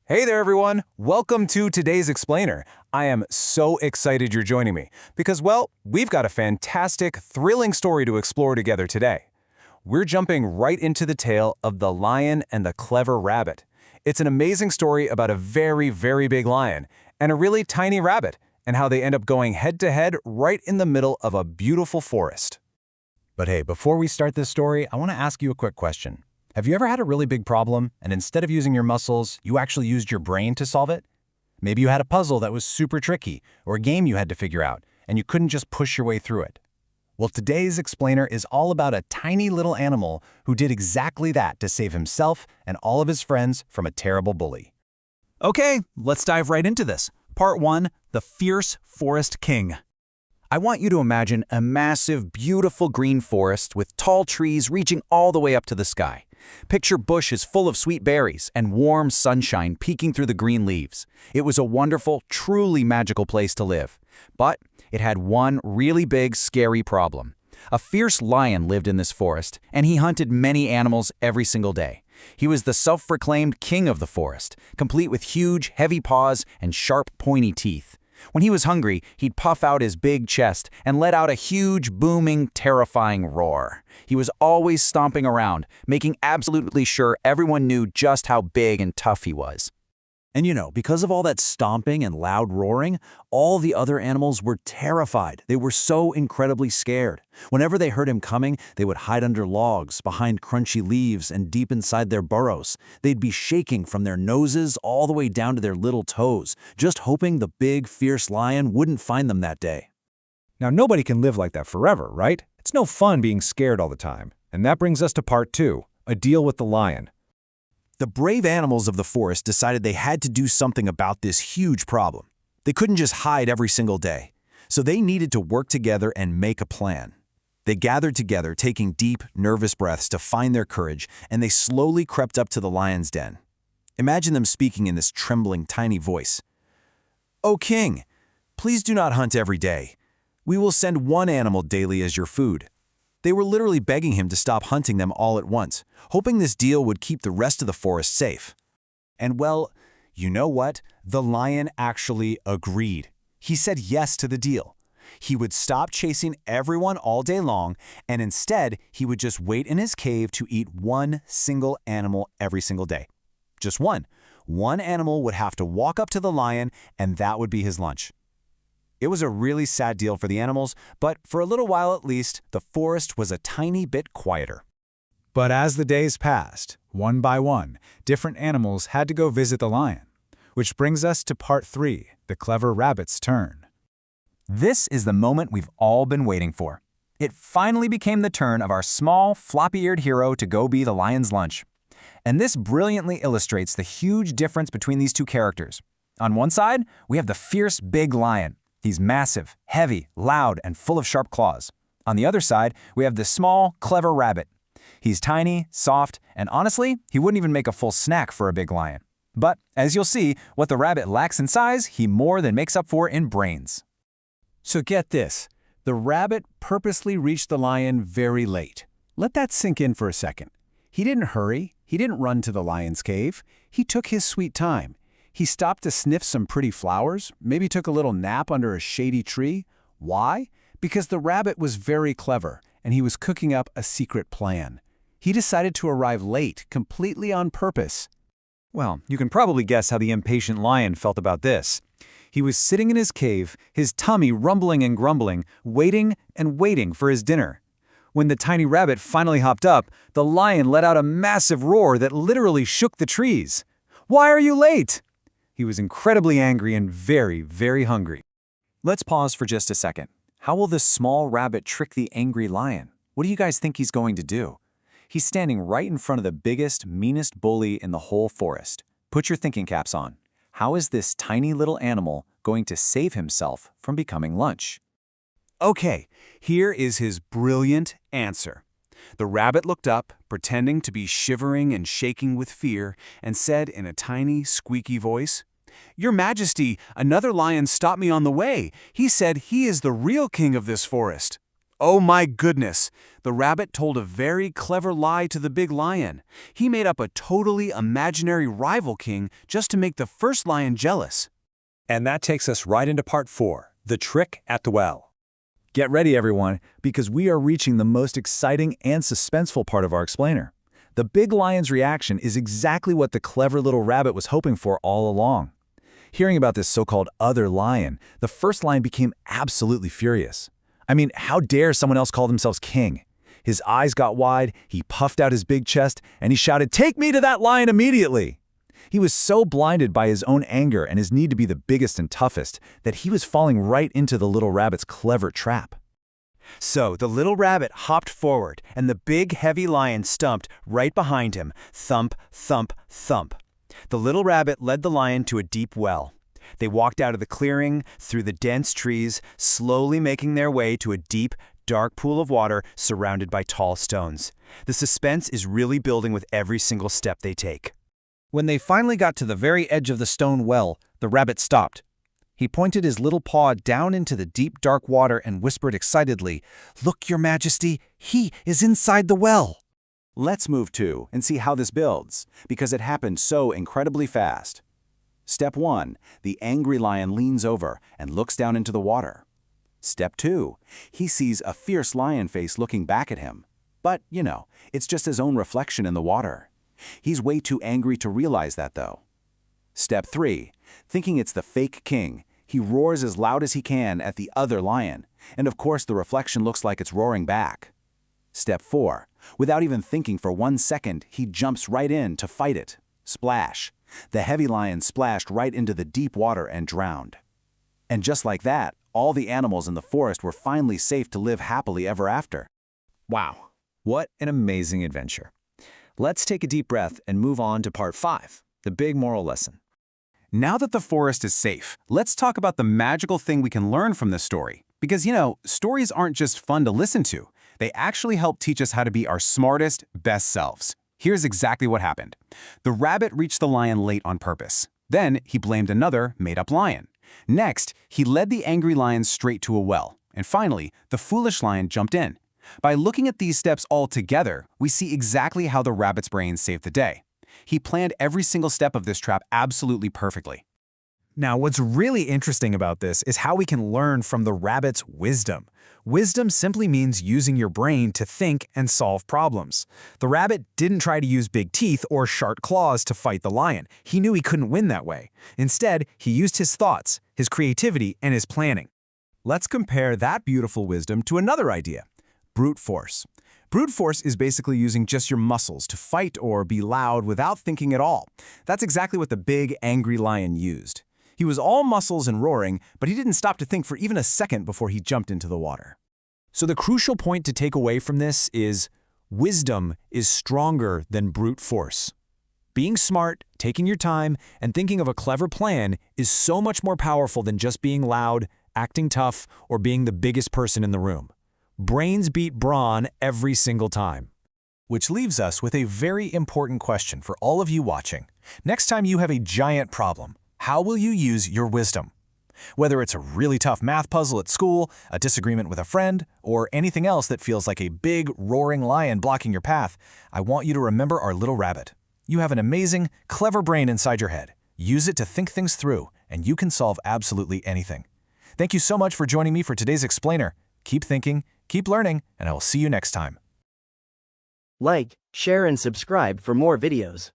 Hey there, everyone. Welcome to today's Explainer. I am so excited you're joining me because, well, we've got a fantastic, thrilling story to explore together today. We're jumping right into the tale of the Lion and the Clever Rabbit. It's an amazing story about a very, very big lion and a really tiny rabbit and how they end up going head-to-head right in the middle of a beautiful forest. But hey, before we start this story, I want to ask you a quick question. Have you ever had a really big problem, and instead of using your muscles, you actually used your brain to solve it? Maybe you had a puzzle that was super tricky, or a game you had to figure out, and you couldn't just push your way through it. Well, today's Explainer is all about a tiny little animal who did exactly that to save himself and all of his friends from a terrible bully. Okay, let's dive right into this. Part 1, The Fierce Forest King. I want you to imagine a massive, beautiful green forest with tall trees reaching all the way up to the sky. Picture bushes full of sweet berries and warm sunshine peeking through the green leaves. It was a wonderful, truly magical place to live. But it had one really big, scary problem. A fierce lion lived in this forest, and he hunted many animals every single day. He was the self-proclaimed king of the forest, complete with huge, heavy paws and sharp, pointy teeth. When he was hungry, he'd puff out his big chest and let out a huge, booming, terrifying roar. He was always stomping around, making absolutely sure everyone knew just how big and tough he was. And because of all that stomping and loud roaring, all the other animals were terrified. They were so incredibly scared. Whenever they heard him coming, they would hide under logs, behind crunchy leaves, and deep inside their burrows. They'd be shaking from their noses all the way down to their little toes, just hoping the big, fierce lion wouldn't find them that day. Now, nobody can live like that forever, right? It's no fun being scared all the time. And that brings us to part 2, a deal with the lion. The brave animals of the forest decided they had to do something about this huge problem. They couldn't just hide every single day, so they needed to work together and make a plan. They gathered together, taking deep, nervous breaths to find their courage, and they slowly crept up to the lion's den. Imagine them speaking in this trembling, tiny voice. "O king, please do not hunt every day. We will send one animal daily as your food." They were literally begging him to stop hunting them all at once, hoping this deal would keep the rest of the forest safe. And well, you know what? The lion actually agreed. He said yes to the deal. He would stop chasing everyone all day long, and instead, he would just wait in his cave to eat one single animal every single day. Just one. One animal would have to walk up to the lion, and that would be his lunch. It was a really sad deal for the animals, but for a little while at least, the forest was a tiny bit quieter. But as the days passed, one by one, different animals had to go visit the lion. Which brings us to part 3, the clever rabbit's turn. This is the moment we've all been waiting for. It finally became the turn of our small, floppy-eared hero to go be the lion's lunch. And this brilliantly illustrates the huge difference between these two characters. On one side, we have the fierce big lion. He's massive, heavy, loud, and full of sharp claws. On the other side, we have the small, clever rabbit. He's tiny, soft, and honestly, he wouldn't even make a full snack for a big lion. But as you'll see, what the rabbit lacks in size, he more than makes up for in brains. So get this, the rabbit purposely reached the lion very late. Let that sink in for a second. He didn't hurry, he didn't run to the lion's cave, he took his sweet time. He stopped to sniff some pretty flowers, maybe took a little nap under a shady tree. Why? Because the rabbit was very clever, and he was cooking up a secret plan. He decided to arrive late, completely on purpose. Well, you can probably guess how the impatient lion felt about this. He was sitting in his cave, his tummy rumbling and grumbling, waiting and waiting for his dinner. When the tiny rabbit finally hopped up, the lion let out a massive roar that literally shook the trees. "Why are you late?" He was incredibly angry and very, very hungry. Let's pause for just a second. How will this small rabbit trick the angry lion? What do you guys think he's going to do? He's standing right in front of the biggest, meanest bully in the whole forest. Put your thinking caps on. How is this tiny little animal going to save himself from becoming lunch? Okay, here is his brilliant answer. The rabbit looked up, pretending to be shivering and shaking with fear, and said in a tiny, squeaky voice, "Your Majesty, another lion stopped me on the way. He said he is the real king of this forest." Oh my goodness! The rabbit told a very clever lie to the big lion. He made up a totally imaginary rival king just to make the first lion jealous. And that takes us right into part 4, the trick at the well. Get ready, everyone, because we are reaching the most exciting and suspenseful part of our explainer. The big lion's reaction is exactly what the clever little rabbit was hoping for all along. Hearing about this so-called other lion, the first lion became absolutely furious. I mean, how dare someone else call themselves king? His eyes got wide, he puffed out his big chest, and he shouted, "Take me to that lion immediately!" He was so blinded by his own anger and his need to be the biggest and toughest that he was falling right into the little rabbit's clever trap. So the little rabbit hopped forward, and the big, heavy lion stumped right behind him, thump, thump, thump. The little rabbit led the lion to a deep well. They walked out of the clearing, through the dense trees, slowly making their way to a deep, dark pool of water surrounded by tall stones. The suspense is really building with every single step they take. When they finally got to the very edge of the stone well, the rabbit stopped. He pointed his little paw down into the deep, dark water and whispered excitedly, "Look, Your Majesty, he is inside the well." Let's move to and see how this builds, because it happened so incredibly fast. Step 1, the angry lion leans over and looks down into the water. Step 2, he sees a fierce lion face looking back at him. But, it's just his own reflection in the water. He's way too angry to realize that, though. Step 3, thinking it's the fake king, he roars as loud as he can at the other lion, and of course the reflection looks like it's roaring back. Step 4, without even thinking for 1 second, he jumps right in to fight it. Splash. The heavy lion splashed right into the deep water and drowned. And just like that, all the animals in the forest were finally safe to live happily ever after. Wow, what an amazing adventure. Let's take a deep breath and move on to part 5, the big moral lesson. Now that the forest is safe, let's talk about the magical thing we can learn from this story. Because, stories aren't just fun to listen to. They actually help teach us how to be our smartest, best selves. Here's exactly what happened. The rabbit reached the lion late on purpose. Then he blamed another made-up lion. Next, he led the angry lion straight to a well. And finally, the foolish lion jumped in. By looking at these steps all together, we see exactly how the rabbit's brain saved the day. He planned every single step of this trap absolutely perfectly. Now, what's really interesting about this is how we can learn from the rabbit's wisdom. Wisdom simply means using your brain to think and solve problems. The rabbit didn't try to use big teeth or sharp claws to fight the lion. He knew he couldn't win that way. Instead, he used his thoughts, his creativity, and his planning. Let's compare that beautiful wisdom to another idea: brute force. Brute force is basically using just your muscles to fight or be loud without thinking at all. That's exactly what the big, angry lion used. He was all muscles and roaring, but he didn't stop to think for even a second before he jumped into the water. So the crucial point to take away from this is wisdom is stronger than brute force. Being smart, taking your time, and thinking of a clever plan is so much more powerful than just being loud, acting tough, or being the biggest person in the room. Brains beat brawn every single time. Which leaves us with a very important question for all of you watching. Next time you have a giant problem, how will you use your wisdom? Whether it's a really tough math puzzle at school, a disagreement with a friend, or anything else that feels like a big, roaring lion blocking your path, I want you to remember our little rabbit. You have an amazing, clever brain inside your head. Use it to think things through, and you can solve absolutely anything. Thank you so much for joining me for today's explainer. Keep thinking, keep learning, and I will see you next time. Like, share and subscribe for more videos.